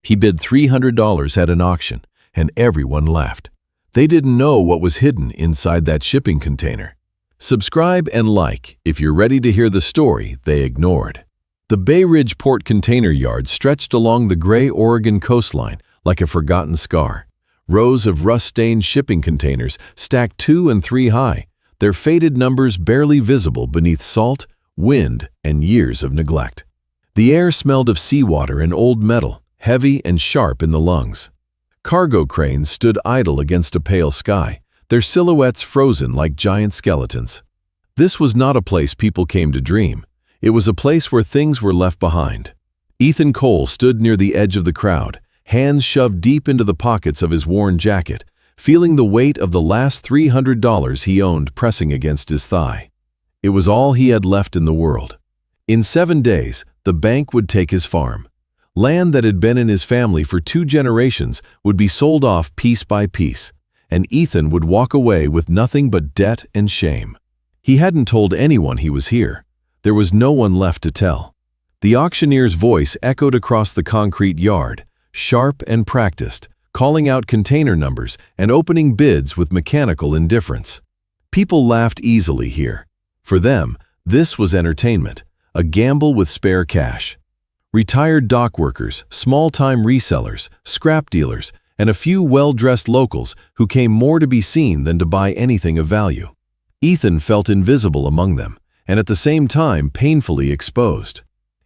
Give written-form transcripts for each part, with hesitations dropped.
He bid $300 at an auction, and everyone laughed. They didn't know what was hidden inside that shipping container. Subscribe and like if you're ready to hear the story they ignored. The Bay Ridge Port Container Yard stretched along the gray Oregon coastline like a forgotten scar. Rows of rust-stained shipping containers stacked 2 and 3 high, their faded numbers barely visible beneath salt, wind, and years of neglect. The air smelled of seawater and old metal, heavy and sharp in the lungs. Cargo cranes stood idle against a pale sky, their silhouettes frozen like giant skeletons. This was not a place people came to dream. It was a place where things were left behind. Ethan Cole stood near the edge of the crowd, hands shoved deep into the pockets of his worn jacket, feeling the weight of the last $300 he owned pressing against his thigh. It was all he had left in the world. In 7 days, the bank would take his farm. Land that had been in his family for 2 generations would be sold off piece by piece, and Ethan would walk away with nothing but debt and shame. He hadn't told anyone he was here. There was no one left to tell. The auctioneer's voice echoed across the concrete yard, sharp and practiced, calling out container numbers and opening bids with mechanical indifference. People laughed easily here. For them, this was entertainment, a gamble with spare cash. Retired dock workers, small-time resellers, scrap dealers, and a few well-dressed locals who came more to be seen than to buy anything of value. Ethan felt invisible among them, and at the same time painfully exposed.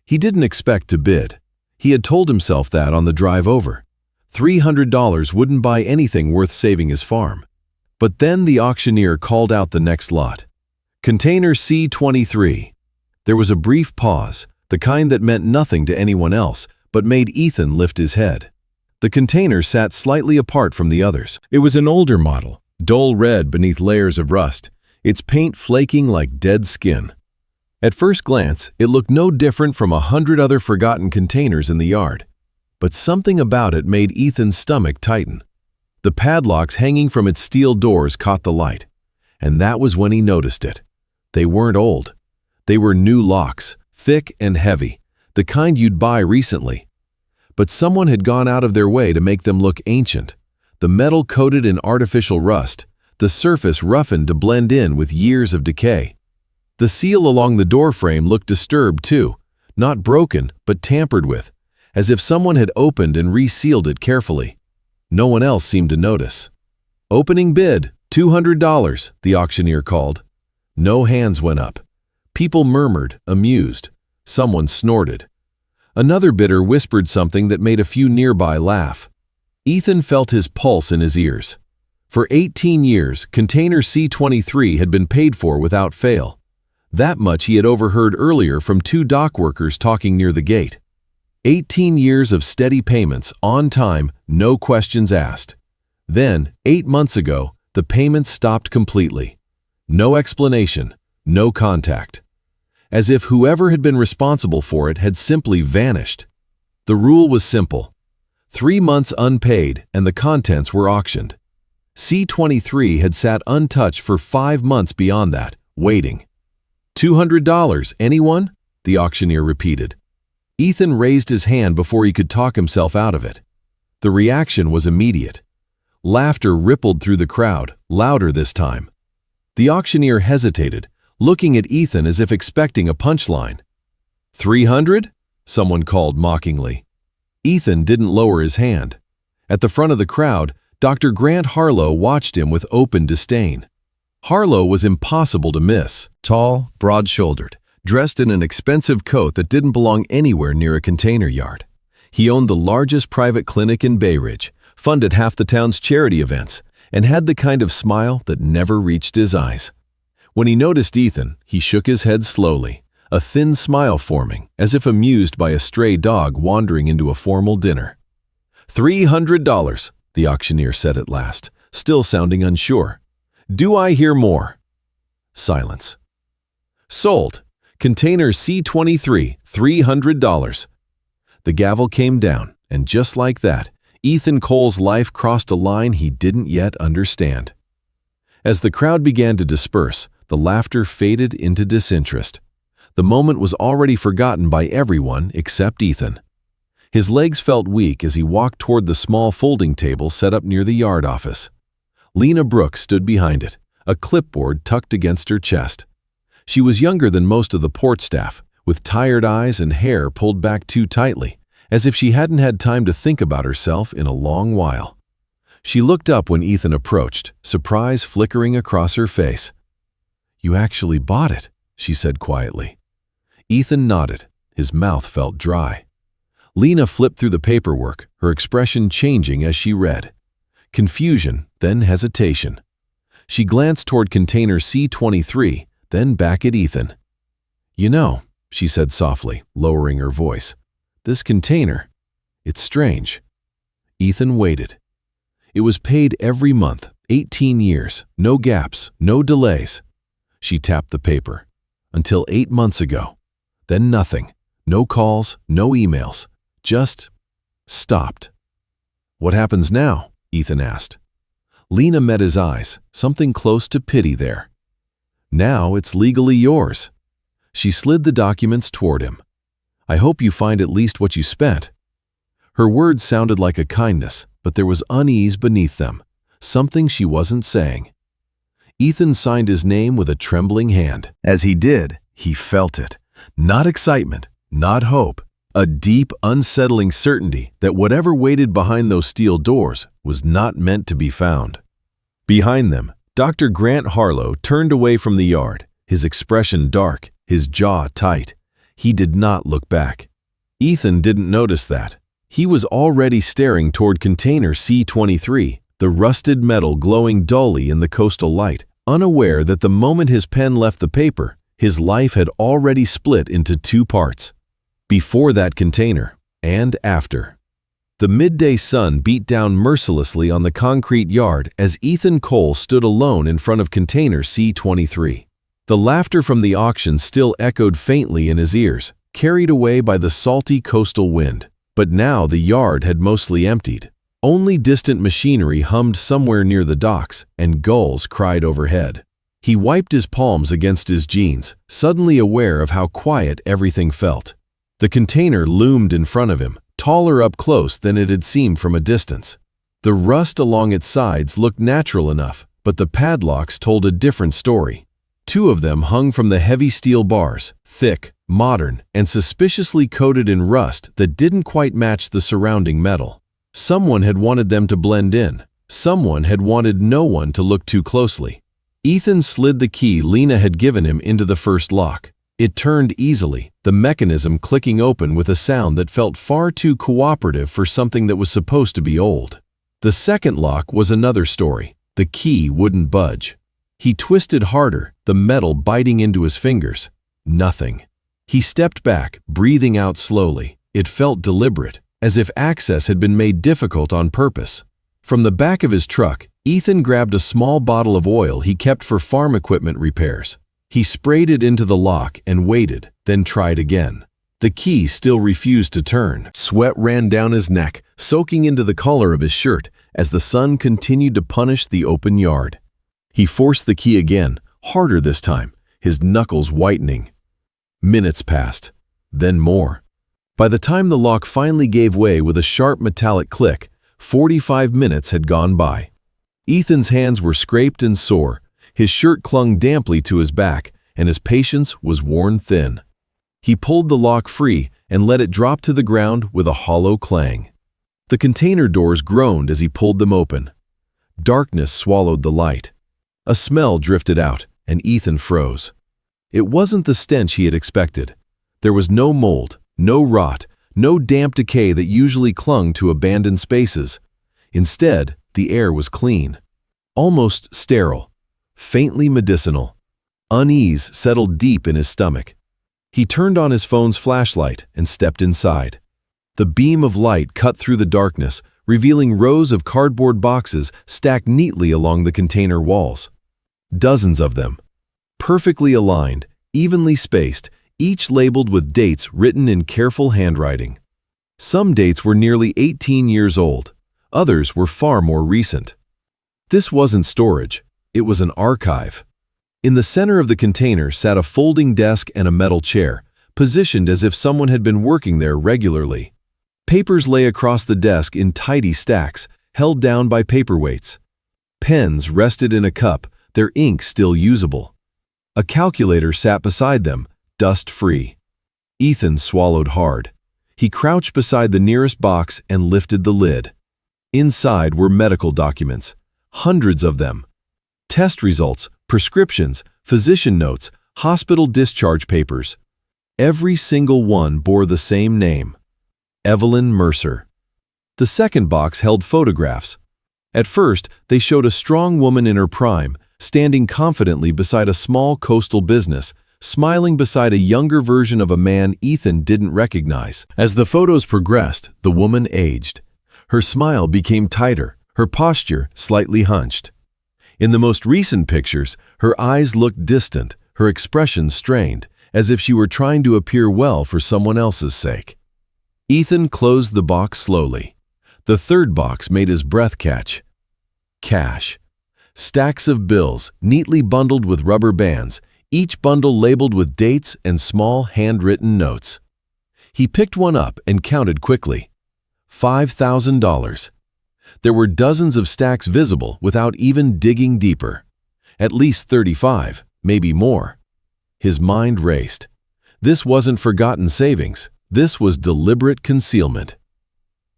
He didn't expect to bid. He had told himself that on the drive over. $300 wouldn't buy anything worth saving his farm. But then the auctioneer called out the next lot. Container C23. There was a brief pause, the kind that meant nothing to anyone else, but made Ethan lift his head. The container sat slightly apart from the others. It was an older model, dull red beneath layers of rust, its paint flaking like dead skin. At first glance, it looked no different from 100 other forgotten containers in the yard. But something about it made Ethan's stomach tighten. The padlocks hanging from its steel doors caught the light, and that was when he noticed it. They weren't old. They were new locks, thick and heavy, the kind you'd buy recently. But someone had gone out of their way to make them look ancient. The metal coated in artificial rust, the surface roughened to blend in with years of decay. The seal along the doorframe looked disturbed too, not broken, but tampered with, as if someone had opened and resealed it carefully. No one else seemed to notice. Opening bid, $200, the auctioneer called. No hands went up. People murmured, amused. Someone snorted. Another bidder whispered something that made a few nearby laugh. Ethan felt his pulse in his ears. For 18 years, Container C23 had been paid for without fail. That much he had overheard earlier from 2 dock workers talking near the gate. 18 years of steady payments, on time, no questions asked. Then, 8 months ago, the payments stopped completely. No explanation, no contact. As if whoever had been responsible for it had simply vanished. The rule was simple. 3 months unpaid and the contents were auctioned. C23 had sat untouched for 5 months beyond that, waiting. $200, anyone? The auctioneer repeated. Ethan raised his hand before he could talk himself out of it. The reaction was immediate. Laughter rippled through the crowd, louder this time. The auctioneer hesitated, looking at Ethan as if expecting a punchline. $300? Someone called mockingly. Ethan didn't lower his hand. At the front of the crowd, Dr. Grant Harlow watched him with open disdain. Harlow was impossible to miss. Tall, broad-shouldered, dressed in an expensive coat that didn't belong anywhere near a container yard. He owned the largest private clinic in Bay Ridge, funded half the town's charity events, and had the kind of smile that never reached his eyes. When he noticed Ethan, he shook his head slowly, a thin smile forming, as if amused by a stray dog wandering into a formal dinner. $300, the auctioneer said at last, still sounding unsure. Do I hear more? Silence. Sold. Container C23, $300. The gavel came down, and just like that, Ethan Cole's life crossed a line he didn't yet understand. As the crowd began to disperse, the laughter faded into disinterest. The moment was already forgotten by everyone except Ethan. His legs felt weak as he walked toward the small folding table set up near the yard office. Lena Brooks stood behind it, a clipboard tucked against her chest. She was younger than most of the port staff, with tired eyes and hair pulled back too tightly, as if she hadn't had time to think about herself in a long while. She looked up when Ethan approached, surprise flickering across her face. "You actually bought it," she said quietly. Ethan nodded. His mouth felt dry. Lena flipped through the paperwork, her expression changing as she read. Confusion, then hesitation. She glanced toward container C-23, then back at Ethan. "You know," she said softly, lowering her voice, "this container, it's strange." Ethan waited. It was paid every month, 18 years, no gaps, no delays. She tapped the paper. Until 8 months ago. Then nothing. No calls, no emails. Just stopped. "What happens now?" Ethan asked. Lena met his eyes, something close to pity there. "Now it's legally yours." She slid the documents toward him. "I hope you find at least what you spent." Her words sounded like a kindness, but there was unease beneath them, something she wasn't saying. Ethan signed his name with a trembling hand. As he did, he felt it. Not excitement, not hope. A deep, unsettling certainty that whatever waited behind those steel doors was not meant to be found. Behind them, Dr. Grant Harlow turned away from the yard, his expression dark, his jaw tight. He did not look back. Ethan didn't notice that. He was already staring toward container C-23, the rusted metal glowing dully in the coastal light, unaware that the moment his pen left the paper, his life had already split into 2 parts. Before that container, and after. The midday sun beat down mercilessly on the concrete yard as Ethan Cole stood alone in front of container C-23. The laughter from the auction still echoed faintly in his ears, carried away by the salty coastal wind. But now the yard had mostly emptied. Only distant machinery hummed somewhere near the docks, and gulls cried overhead. He wiped his palms against his jeans, suddenly aware of how quiet everything felt. The container loomed in front of him, taller up close than it had seemed from a distance. The rust along its sides looked natural enough, but the padlocks told a different story. 2 of them hung from the heavy steel bars, thick, modern, and suspiciously coated in rust that didn't quite match the surrounding metal. Someone had wanted them to blend in. Someone had wanted no one to look too closely. Ethan slid the key Lena had given him into the first lock. It turned easily, the mechanism clicking open with a sound that felt far too cooperative for something that was supposed to be old. The second lock was another story. The key wouldn't budge. He twisted harder, the metal biting into his fingers. Nothing. He stepped back, breathing out slowly. It felt deliberate, as if access had been made difficult on purpose. From the back of his truck, Ethan grabbed a small bottle of oil he kept for farm equipment repairs. He sprayed it into the lock and waited, then tried again. The key still refused to turn. Sweat ran down his neck, soaking into the collar of his shirt as the sun continued to punish the open yard. He forced the key again, harder this time, his knuckles whitening. Minutes passed, then more. By the time the lock finally gave way with a sharp metallic click, 45 minutes had gone by. Ethan's hands were scraped and sore, his shirt clung damply to his back, and his patience was worn thin. He pulled the lock free and let it drop to the ground with a hollow clang. The container doors groaned as he pulled them open. Darkness swallowed the light. A smell drifted out, and Ethan froze. It wasn't the stench he had expected. There was no mold, no rot, no damp decay that usually clung to abandoned spaces. Instead, the air was clean, almost sterile, faintly medicinal. Unease settled deep in his stomach. He turned on his phone's flashlight and stepped inside. The beam of light cut through the darkness, revealing rows of cardboard boxes stacked neatly along the container walls. Dozens of them. Perfectly aligned, evenly spaced, each labeled with dates written in careful handwriting. Some dates were nearly 18 years old. Others were far more recent. This wasn't storage. It was an archive. In the center of the container sat a folding desk and a metal chair, positioned as if someone had been working there regularly. Papers lay across the desk in tidy stacks, held down by paperweights. Pens rested in a cup, their ink still usable. A calculator sat beside them, dust-free. Ethan swallowed hard. He crouched beside the nearest box and lifted the lid. Inside were medical documents, hundreds of them. Test results, prescriptions, physician notes, hospital discharge papers. Every single one bore the same name: Evelyn Mercer. The second box held photographs. At first, they showed a strong woman in her prime, standing confidently beside a small coastal business, smiling beside a younger version of a man Ethan didn't recognize. As the photos progressed, the woman aged. Her smile became tighter, her posture slightly hunched. In the most recent pictures, her eyes looked distant, her expression strained, as if she were trying to appear well for someone else's sake. Ethan closed the box slowly. The third box made his breath catch. Cash. Stacks of bills, neatly bundled with rubber bands, each bundle labeled with dates and small handwritten notes. He picked one up and counted quickly. $5,000. There were dozens of stacks visible without even digging deeper. At least 35, maybe more. His mind raced. This wasn't forgotten savings. This was deliberate concealment.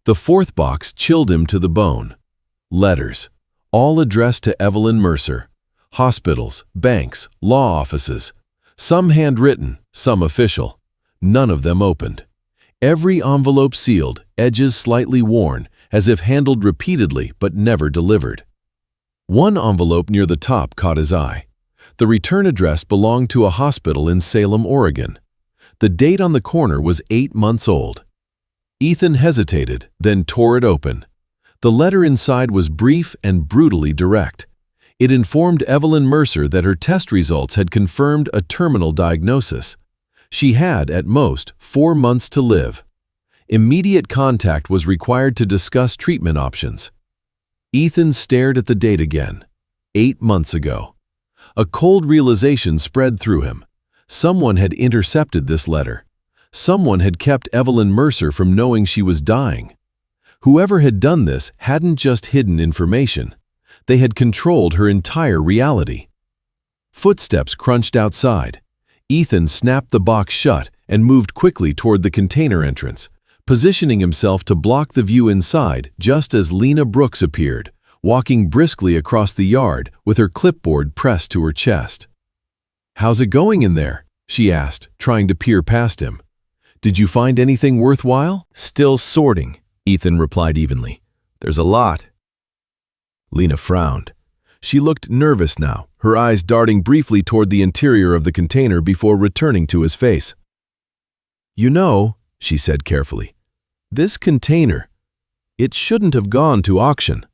The fourth box chilled him to the bone. Letters, all addressed to Evelyn Mercer. Hospitals, banks, law offices. Some handwritten, some official. None of them opened. Every envelope sealed, edges slightly worn, as if handled repeatedly but never delivered. One envelope near the top caught his eye. The return address belonged to a hospital in Salem, Oregon. The date on the corner was 8 months old. Ethan hesitated, then tore it open. The letter inside was brief and brutally direct. It informed Evelyn Mercer that her test results had confirmed a terminal diagnosis. She had, at most, 4 months to live. Immediate contact was required to discuss treatment options. Ethan stared at the date again. 8 months ago. A cold realization spread through him. Someone had intercepted this letter. Someone had kept Evelyn Mercer from knowing she was dying. Whoever had done this hadn't just hidden information. They had controlled her entire reality. Footsteps crunched outside. Ethan snapped the box shut and moved quickly toward the container entrance, positioning himself to block the view inside just as Lena Brooks appeared, walking briskly across the yard with her clipboard pressed to her chest. "How's it going in there?" she asked, trying to peer past him. "Did you find anything worthwhile?" "Still sorting," Ethan replied evenly. "There's a lot." Lena frowned. She looked nervous now, her eyes darting briefly toward the interior of the container before returning to his face. "You know," she said carefully, "this container, it shouldn't have gone to auction."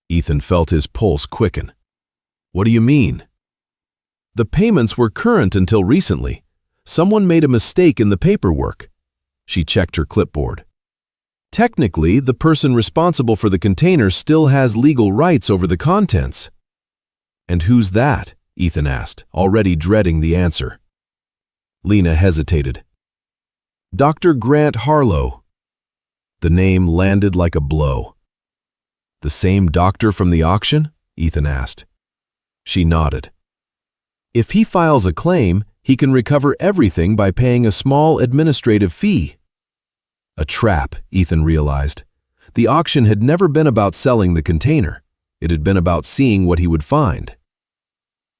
Ethan felt his pulse quicken. "What do you mean?" "The payments were current until recently. Someone made a mistake in the paperwork." She checked her clipboard. "Technically, the person responsible for the container still has legal rights over the contents." "And who's that?" Ethan asked, already dreading the answer. Lena hesitated. "Dr. Grant Harlow." The name landed like a blow. "The same doctor from the auction?" Ethan asked. She nodded. "If he files a claim, he can recover everything by paying a small administrative fee." A trap, Ethan realized. The auction had never been about selling the container. It had been about seeing what he would find.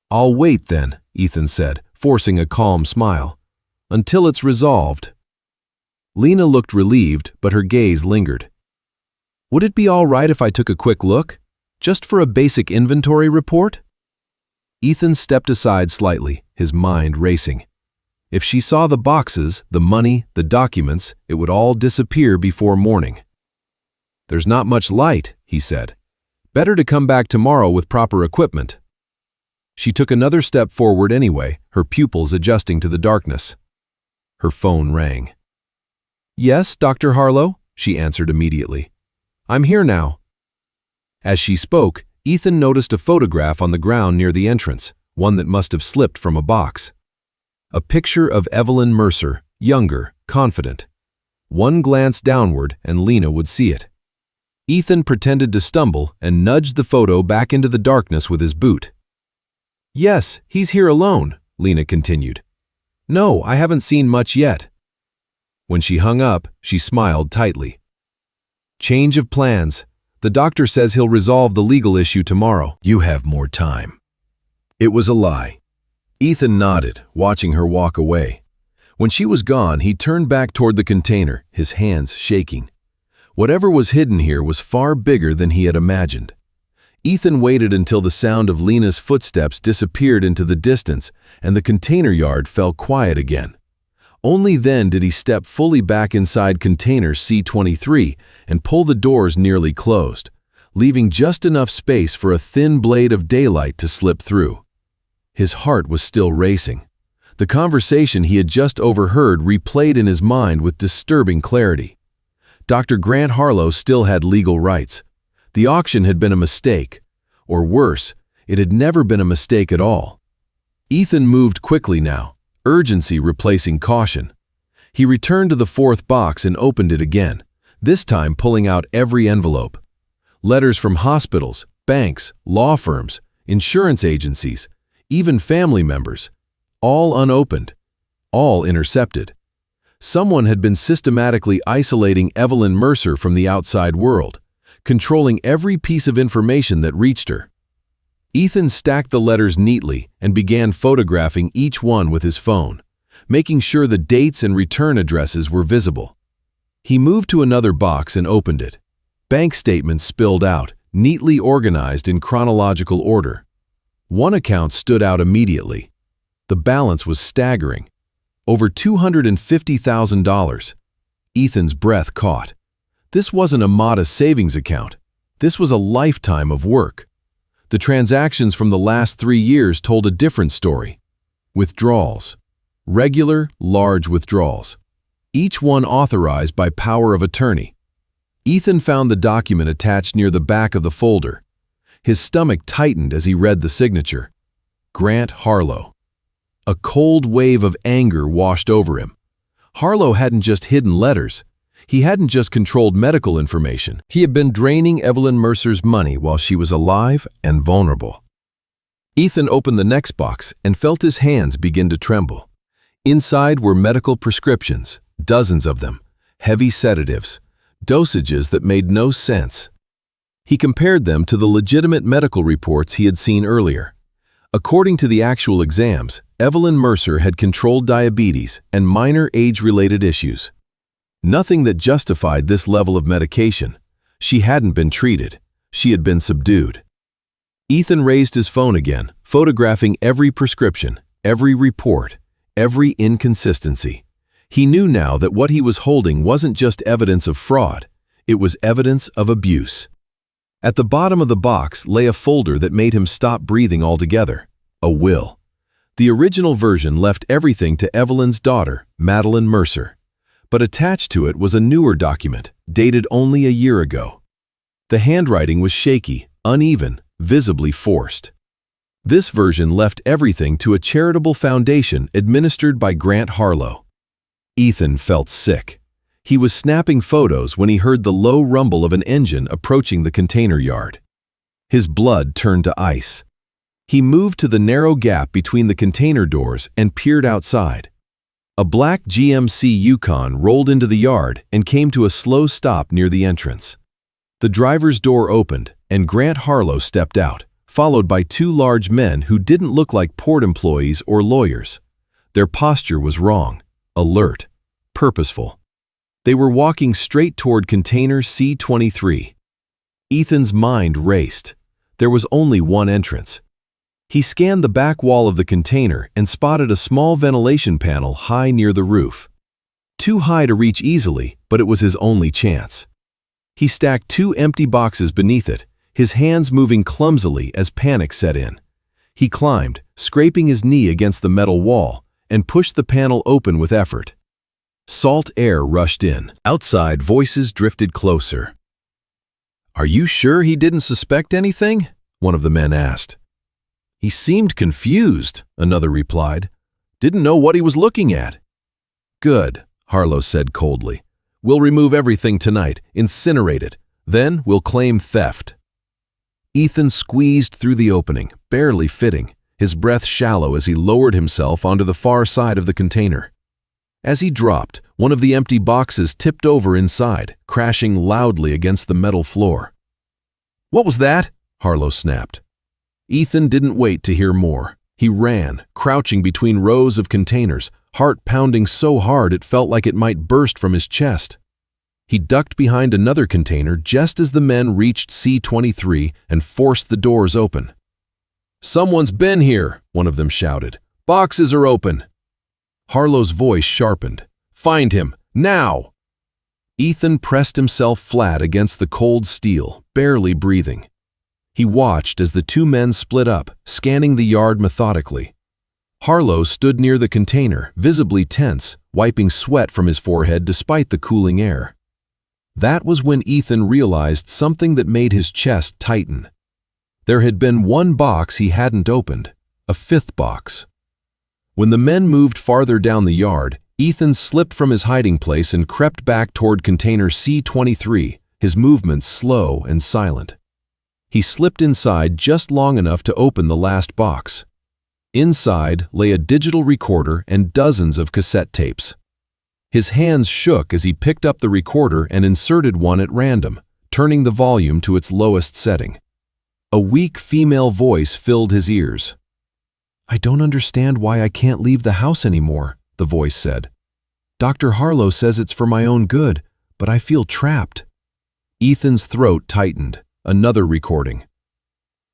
"I'll wait then," Ethan said, forcing a calm smile, "until it's resolved." Lena looked relieved, but her gaze lingered. "Would it be all right if I took a quick look? Just for a basic inventory report?" Ethan stepped aside slightly, his mind racing. If she saw the boxes, the money, the documents, it would all disappear before morning. "There's not much light," he said. "Better to come back tomorrow with proper equipment." She took another step forward anyway, her pupils adjusting to the darkness. Her phone rang. "Yes, Dr. Harlow," she answered immediately. "I'm here now." As she spoke, Ethan noticed a photograph on the ground near the entrance, one that must have slipped from a box. A picture of Evelyn Mercer, younger, confident. One glance downward and Lena would see it. Ethan pretended to stumble and nudged the photo back into the darkness with his boot. "Yes, he's here alone," Lena continued. "No, I haven't seen much yet." When she hung up, she smiled tightly. "Change of plans. The doctor says he'll resolve the legal issue tomorrow." "You have more time." It was a lie. Ethan nodded, watching her walk away. When she was gone, he turned back toward the container, his hands shaking. Whatever was hidden here was far bigger than he had imagined. Ethan waited until the sound of Lena's footsteps disappeared into the distance and the container yard fell quiet again. Only then did he step fully back inside container C-23 and pull the doors nearly closed, leaving just enough space for a thin blade of daylight to slip through. His heart was still racing. The conversation he had just overheard replayed in his mind with disturbing clarity. Dr. Grant Harlow still had legal rights. The auction had been a mistake. Or worse, it had never been a mistake at all. Ethan moved quickly now, urgency replacing caution. He returned to the fourth box and opened it again, this time pulling out every envelope. Letters from hospitals, banks, law firms, insurance agencies, even family members, all unopened, all intercepted. Someone had been systematically isolating Evelyn Mercer from the outside world, controlling every piece of information that reached her. Ethan stacked the letters neatly and began photographing each one with his phone, making sure the dates and return addresses were visible. He moved to another box and opened it. Bank statements spilled out, neatly organized in chronological order. One account stood out immediately. The balance was staggering. Over $250,000. Ethan's breath caught. This wasn't a modest savings account. This was a lifetime of work. The transactions from the last 3 years told a different story. Withdrawals. Regular, large withdrawals. Each one authorized by power of attorney. Ethan found the document attached near the back of the folder. His stomach tightened as he read the signature. Grant Harlow. A cold wave of anger washed over him. Harlow hadn't just hidden letters. He hadn't just controlled medical information. He had been draining Evelyn Mercer's money while she was alive and vulnerable. Ethan opened the next box and felt his hands begin to tremble. Inside were medical prescriptions, dozens of them, heavy sedatives, dosages that made no sense. He compared them to the legitimate medical reports he had seen earlier. According to the actual exams, Evelyn Mercer had controlled diabetes and minor age-related issues. Nothing that justified this level of medication. She hadn't been treated. She had been subdued. Ethan raised his phone again, photographing every prescription, every report, every inconsistency. He knew now that what he was holding wasn't just evidence of fraud. It was evidence of abuse. At the bottom of the box lay a folder that made him stop breathing altogether. A will. The original version left everything to Evelyn's daughter, Madeline Mercer. But attached to it was a newer document, dated only a year ago. The handwriting was shaky, uneven, visibly forced. This version left everything to a charitable foundation administered by Grant Harlow. Ethan felt sick. He was snapping photos when he heard the low rumble of an engine approaching the container yard. His blood turned to ice. He moved to the narrow gap between the container doors and peered outside. A black GMC Yukon rolled into the yard and came to a slow stop near the entrance. The driver's door opened, and Grant Harlow stepped out, followed by 2 large men who didn't look like port employees or lawyers. Their posture was wrong, alert, purposeful. They were walking straight toward container C-23. Ethan's mind raced. There was only one entrance. He scanned the back wall of the container and spotted a small ventilation panel high near the roof. Too high to reach easily, but it was his only chance. He stacked 2 empty boxes beneath it, his hands moving clumsily as panic set in. He climbed, scraping his knee against the metal wall, and pushed the panel open with effort. Salt air rushed in. Outside, voices drifted closer. "Are you sure he didn't suspect anything?" one of the men asked. "He seemed confused," another replied. "Didn't know what he was looking at." "Good," Harlow said coldly. We'll remove everything tonight, incinerate it. Then we'll claim theft." Ethan squeezed through the opening, barely fitting, his breath shallow as he lowered himself onto the far side of the container. As he dropped, one of the empty boxes tipped over inside, crashing loudly against the metal floor. "What was that?" Harlow snapped. Ethan didn't wait to hear more. He ran, crouching between rows of containers, heart pounding so hard it felt like it might burst from his chest. He ducked behind another container just as the men reached C-23 and forced the doors open. "Someone's been here," one of them shouted. "Boxes are open." Harlow's voice sharpened. "Find him, now!" Ethan pressed himself flat against the cold steel, barely breathing. He watched as the two men split up, scanning the yard methodically. Harlow stood near the container, visibly tense, wiping sweat from his forehead despite the cooling air. That was when Ethan realized something that made his chest tighten. There had been one box he hadn't opened, a fifth box. When the men moved farther down the yard, Ethan slipped from his hiding place and crept back toward container C-23, his movements slow and silent. He slipped inside just long enough to open the last box. Inside lay a digital recorder and dozens of cassette tapes. His hands shook as he picked up the recorder and inserted one at random, turning the volume to its lowest setting. A weak female voice filled his ears. "I don't understand why I can't leave the house anymore," the voice said. "Dr. Harlow says it's for my own good, but I feel trapped." Ethan's throat tightened. Another recording.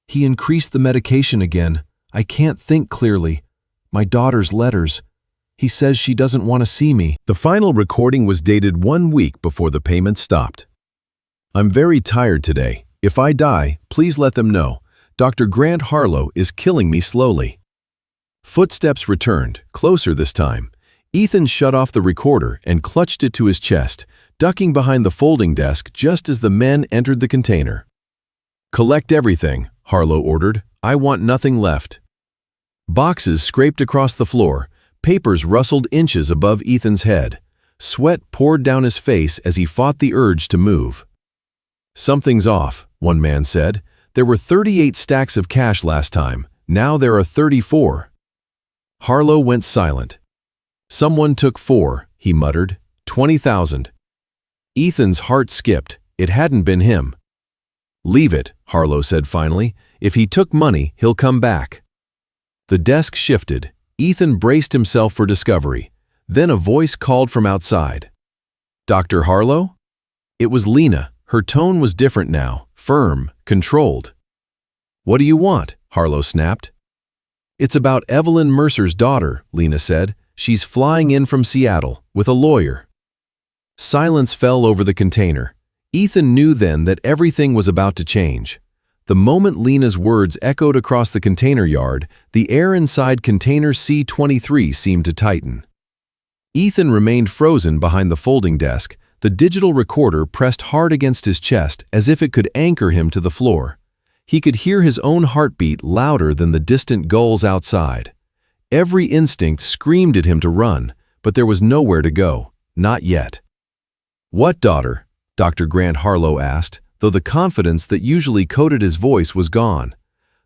"He increased the medication again. I can't think clearly. My daughter's letters. He says she doesn't want to see me." The final recording was dated 1 week before the payment stopped. "I'm very tired today. If I die, please let them know. Dr. Grant Harlow is killing me slowly." Footsteps returned, closer this time. Ethan shut off the recorder and clutched it to his chest, ducking behind the folding desk just as the men entered the container. "Collect everything," Harlow ordered. "I want nothing left." Boxes scraped across the floor. Papers rustled inches above Ethan's head. Sweat poured down his face as he fought the urge to move. "Something's off," one man said. "There were 38 stacks of cash last time. Now there are 34. Harlow went silent. "Someone took 4, he muttered. 20,000. Ethan's heart skipped. It hadn't been him. "Leave it," Harlow said finally. "If he took money, he'll come back." The desk shifted. Ethan braced himself for discovery. Then a voice called from outside. "Dr. Harlow?" It was Lena. Her tone was different now, firm, controlled. "What do you want?" Harlow snapped. "It's about Evelyn Mercer's daughter," Lena said. "She's flying in from Seattle with a lawyer." Silence fell over the container. Ethan knew then that everything was about to change. The moment Lena's words echoed across the container yard, the air inside container C-23 seemed to tighten. Ethan remained frozen behind the folding desk, the digital recorder pressed hard against his chest as if it could anchor him to the floor. He could hear his own heartbeat louder than the distant gulls outside. Every instinct screamed at him to run, but there was nowhere to go, not yet. "What daughter?" Dr. Grant Harlow asked, though the confidence that usually coated his voice was gone.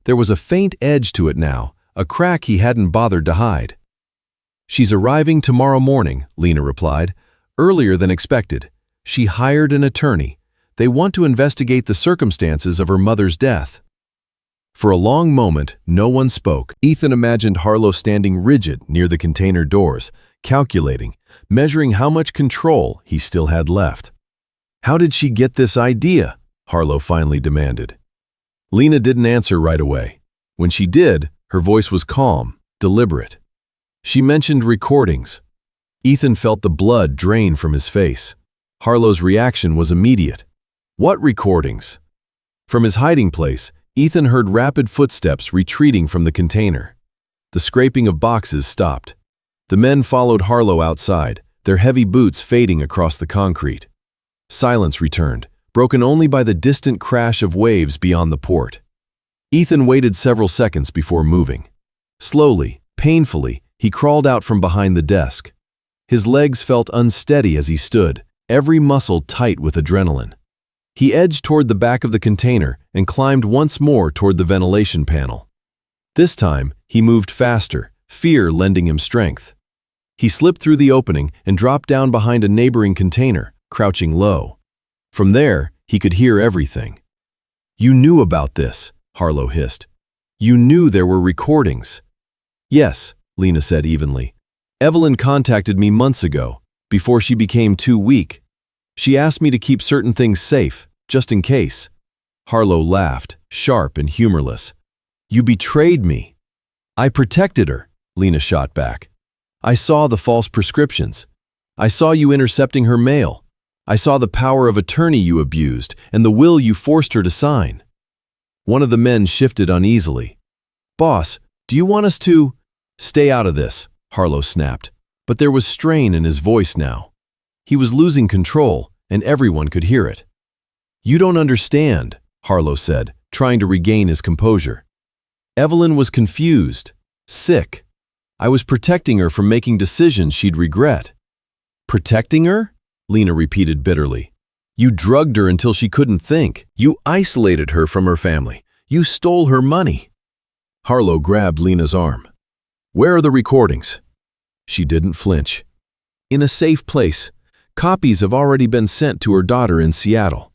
There was a faint edge to it now, a crack he hadn't bothered to hide. "She's arriving tomorrow morning," Lena replied, "earlier than expected. She hired an attorney. They want to investigate the circumstances of her mother's death." For a long moment, no one spoke. Ethan imagined Harlow standing rigid near the container doors, calculating, measuring how much control he still had left. "How did she get this idea?" Harlow finally demanded. Lena didn't answer right away. When she did, her voice was calm, deliberate. She mentioned recordings. Ethan felt the blood drain from his face. Harlow's reaction was immediate. "What recordings?" From his hiding place, Ethan heard rapid footsteps retreating from the container. The scraping of boxes stopped. The men followed Harlow outside, their heavy boots fading across the concrete. Silence returned, broken only by the distant crash of waves beyond the port. Ethan waited several seconds before moving. Slowly, painfully, he crawled out from behind the desk. His legs felt unsteady as he stood, every muscle tight with adrenaline. He edged toward the back of the container and climbed once more toward the ventilation panel. This time, he moved faster, fear lending him strength. He slipped through the opening and dropped down behind a neighboring container, crouching low. From there, he could hear everything. "You knew about this," Harlow hissed. "You knew there were recordings." "Yes," Lena said evenly. "Evelyn contacted me months ago, before she became too weak. She asked me to keep certain things safe, just in case." Harlow laughed, sharp and humorless. "You betrayed me." "I protected her," Lena shot back. "I saw the false prescriptions. I saw you intercepting her mail. I saw the power of attorney you abused and the will you forced her to sign." One of the men shifted uneasily. "Boss, do you want us to—" "Stay out of this," Harlow snapped, but there was strain in his voice now. He was losing control, and everyone could hear it. "You don't understand," Harlow said, trying to regain his composure. "Evelyn was confused, sick. I was protecting her from making decisions she'd regret." "Protecting her?" Lena repeated bitterly. "You drugged her until she couldn't think. You isolated her from her family. You stole her money." Harlow grabbed Lena's arm. "Where are the recordings?" She didn't flinch. "In a safe place. Copies have already been sent to her daughter in Seattle."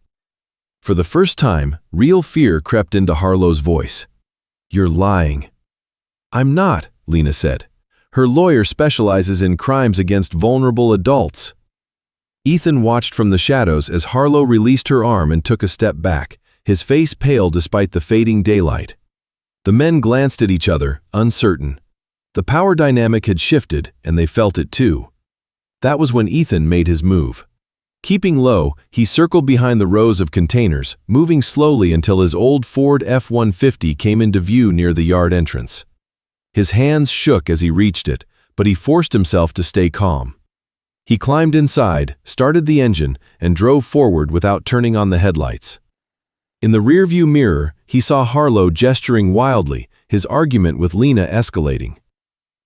For the first time, real fear crept into Harlow's voice. "You're lying." "I'm not," Lena said. "Her lawyer specializes in crimes against vulnerable adults." Ethan watched from the shadows as Harlow released her arm and took a step back, his face pale despite the fading daylight. The men glanced at each other, uncertain. The power dynamic had shifted, and they felt it too. That was when Ethan made his move. Keeping low, he circled behind the rows of containers, moving slowly until his old Ford F-150 came into view near the yard entrance. His hands shook as he reached it, but he forced himself to stay calm. He climbed inside, started the engine, and drove forward without turning on the headlights. In the rearview mirror, he saw Harlow gesturing wildly, his argument with Lena escalating.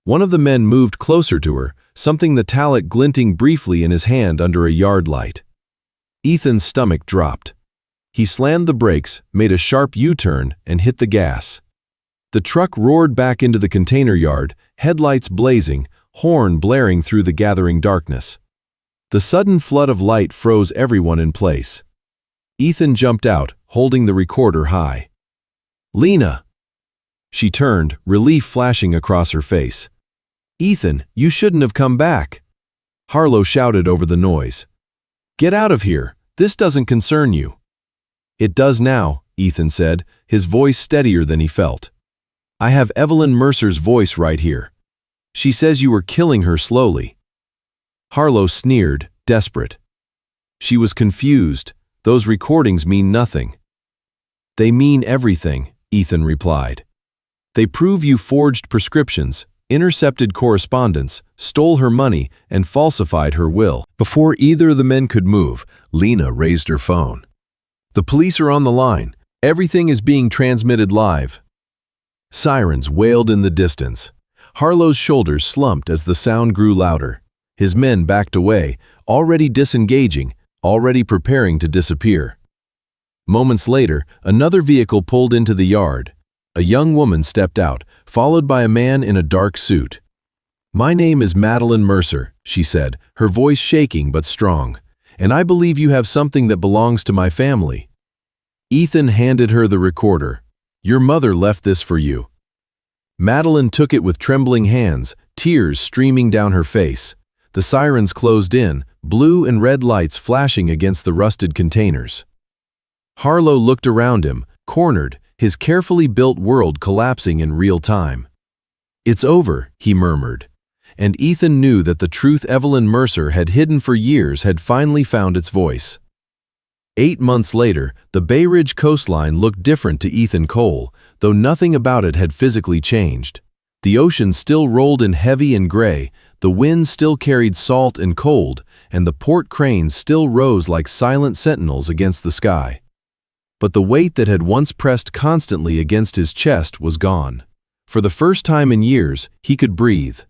One of the men moved closer to her, something metallic glinting briefly in his hand under a yard light. Ethan's stomach dropped. He slammed the brakes, made a sharp U-turn, and hit the gas. The truck roared back into the container yard, headlights blazing, horn blaring through the gathering darkness. The sudden flood of light froze everyone in place. Ethan jumped out, holding the recorder high. "Lena!" She turned, relief flashing across her face. "Ethan, you shouldn't have come back." Harlow shouted over the noise. "Get out of here. This doesn't concern you." "It does now," Ethan said, his voice steadier than he felt. "I have Evelyn Mercer's voice right here. She says you were killing her slowly." Harlow sneered, desperate. She was confused. "Those recordings mean nothing." "They mean everything," Ethan replied. "They prove you forged prescriptions, intercepted correspondence, stole her money, and falsified her will." Before either of the men could move, Lena raised her phone. "The police are on the line. Everything is being transmitted live." Sirens wailed in the distance. Harlow's shoulders slumped as the sound grew louder. His men backed away, already disengaging, already preparing to disappear. Moments later, another vehicle pulled into the yard. A young woman stepped out, followed by a man in a dark suit. "My name is Madeline Mercer," she said, her voice shaking but strong, "and I believe you have something that belongs to my family." Ethan handed her the recorder. "Your mother left this for you." Madeline took it with trembling hands, tears streaming down her face. The sirens closed in, blue and red lights flashing against the rusted containers. Harlow looked around him, cornered, his carefully built world collapsing in real time. "It's over," he murmured. And Ethan knew that the truth Evelyn Mercer had hidden for years had finally found its voice. 8 months later, the Bay Ridge coastline looked different to Ethan Cole, though nothing about it had physically changed. The ocean still rolled in heavy and gray, the wind still carried salt and cold, and the port cranes still rose like silent sentinels against the sky. But the weight that had once pressed constantly against his chest was gone. For the first time in years, he could breathe.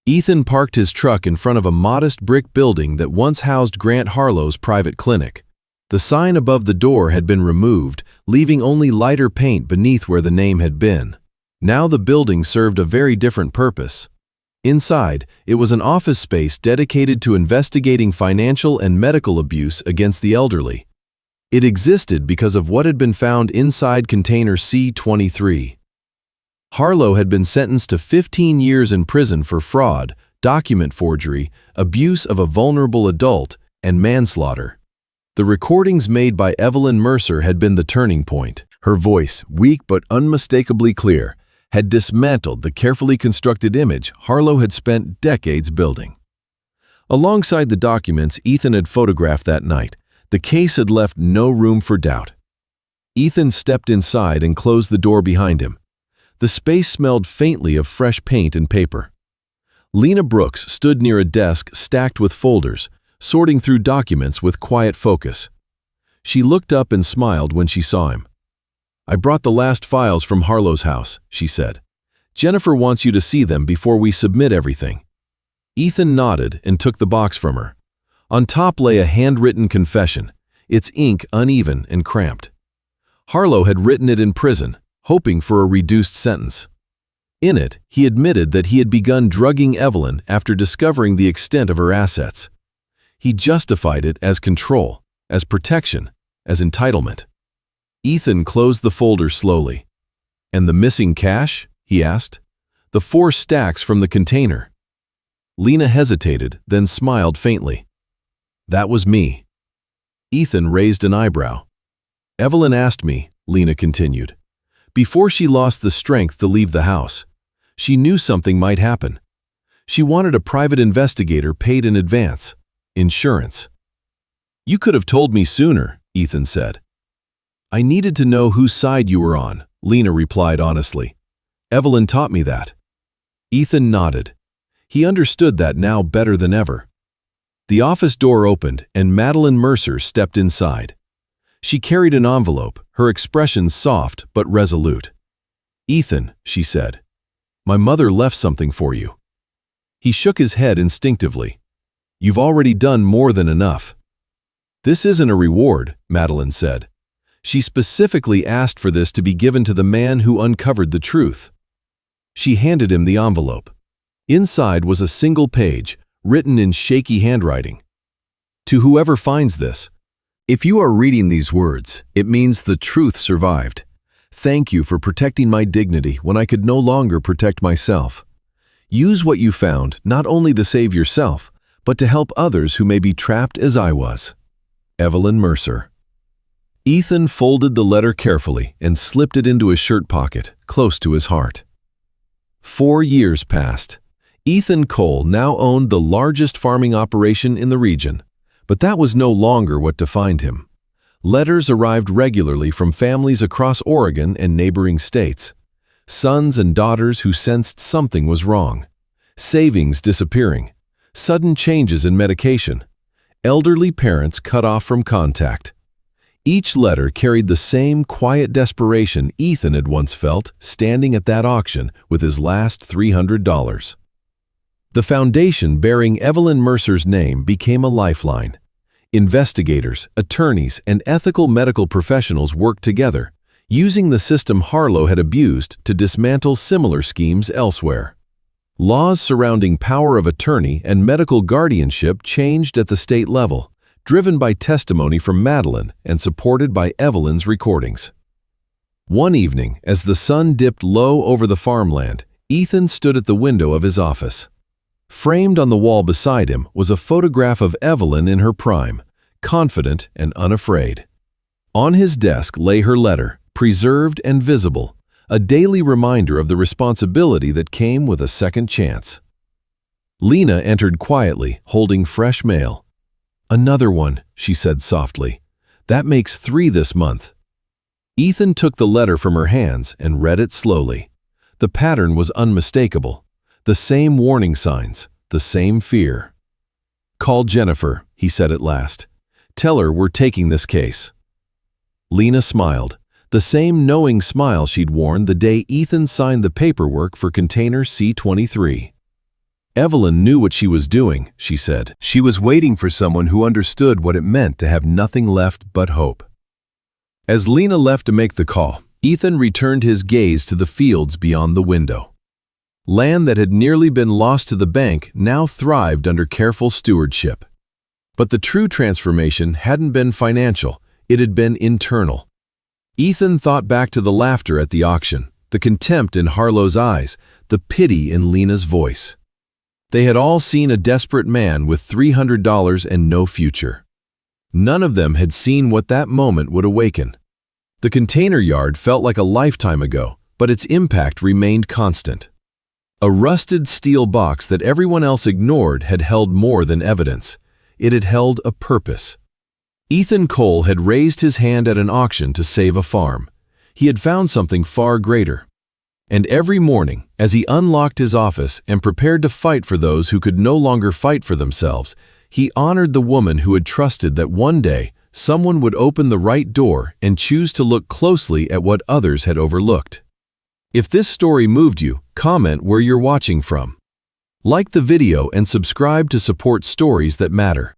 Ethan parked his truck in front of a modest brick building that once housed Grant Harlow's private clinic. The sign above the door had been removed, leaving only lighter paint beneath where the name had been. Now the building served a very different purpose. Inside, it was an office space dedicated to investigating financial and medical abuse against the elderly. It existed because of what had been found inside container C-23. Harlow had been sentenced to 15 years in prison for fraud, document forgery, abuse of a vulnerable adult, and manslaughter. The recordings made by Evelyn Mercer had been the turning point. Her voice, weak but unmistakably clear, had dismantled the carefully constructed image Harlow had spent decades building. Alongside the documents Ethan had photographed that night, the case had left no room for doubt. Ethan stepped inside and closed the door behind him. The space smelled faintly of fresh paint and paper. Lena Brooks stood near a desk stacked with folders, sorting through documents with quiet focus. She looked up and smiled when she saw him. "I brought the last files from Harlow's house," she said. "Jennifer wants you to see them before we submit everything." Ethan nodded and took the box from her. On top lay a handwritten confession, its ink uneven and cramped. Harlow had written it in prison, hoping for a reduced sentence. In it, he admitted that he had begun drugging Evelyn after discovering the extent of her assets. He justified it as control, as protection, as entitlement. Ethan closed the folder slowly. "And the missing cash?" he asked. "The 4 stacks from the container." Lena hesitated, then smiled faintly. "That was me." Ethan raised an eyebrow. "Evelyn asked me," Lena continued, "before she lost the strength to leave the house. She knew something might happen. She wanted a private investigator paid in advance. Insurance." "You could have told me sooner," Ethan said. "I needed to know whose side you were on," Lena replied honestly. "Evelyn taught me that." Ethan nodded. He understood that now better than ever. The office door opened and Madeline Mercer stepped inside. She carried an envelope, her expression soft but resolute. "Ethan," she said, "my mother left something for you." He shook his head instinctively. "You've already done more than enough." "This isn't a reward," Madeline said. "She specifically asked for this to be given to the man who uncovered the truth." She handed him the envelope. Inside was a single page, written in shaky handwriting. "To whoever finds this, if you are reading these words, it means the truth survived. Thank you for protecting my dignity when I could no longer protect myself. Use what you found not only to save yourself, but to help others who may be trapped as I was. Evelyn Mercer." Ethan folded the letter carefully and slipped it into his shirt pocket, close to his heart. 4 years passed. Ethan Cole now owned the largest farming operation in the region, but that was no longer what defined him. Letters arrived regularly from families across Oregon and neighboring states. Sons and daughters who sensed something was wrong. Savings disappearing. Sudden changes in medication. Elderly parents cut off from contact. Each letter carried the same quiet desperation Ethan had once felt standing at that auction with his last $300. The foundation bearing Evelyn Mercer's name became a lifeline. Investigators, attorneys, and ethical medical professionals worked together, using the system Harlow had abused to dismantle similar schemes elsewhere. Laws surrounding power of attorney and medical guardianship changed at the state level, driven by testimony from Madeline and supported by Evelyn's recordings. One evening, as the sun dipped low over the farmland, Ethan stood at the window of his office. Framed on the wall beside him was a photograph of Evelyn in her prime, confident and unafraid. On his desk lay her letter, preserved and visible, a daily reminder of the responsibility that came with a second chance. Lena entered quietly, holding fresh mail. "Another one," she said softly. "That makes 3 this month." Ethan took the letter from her hands and read it slowly. The pattern was unmistakable. The same warning signs, the same fear. "Call Jennifer," he said at last. "Tell her we're taking this case." Lena smiled, the same knowing smile she'd worn the day Ethan signed the paperwork for container C-23. Evelyn knew what she was doing, she said. She was waiting for someone who understood what it meant to have nothing left but hope. As Lena left to make the call, Ethan returned his gaze to the fields beyond the window. Land that had nearly been lost to the bank now thrived under careful stewardship. But the true transformation hadn't been financial, it had been internal. Ethan thought back to the laughter at the auction, the contempt in Harlow's eyes, the pity in Lena's voice. They had all seen a desperate man with $300 and no future. None of them had seen what that moment would awaken. The container yard felt like a lifetime ago, but its impact remained constant. A rusted steel box that everyone else ignored had held more than evidence. It had held a purpose. Ethan Cole had raised his hand at an auction to save a farm. He had found something far greater. And every morning, as he unlocked his office and prepared to fight for those who could no longer fight for themselves, he honored the woman who had trusted that one day someone would open the right door and choose to look closely at what others had overlooked. If this story moved you, comment where you're watching from. Like the video and subscribe to support stories that matter.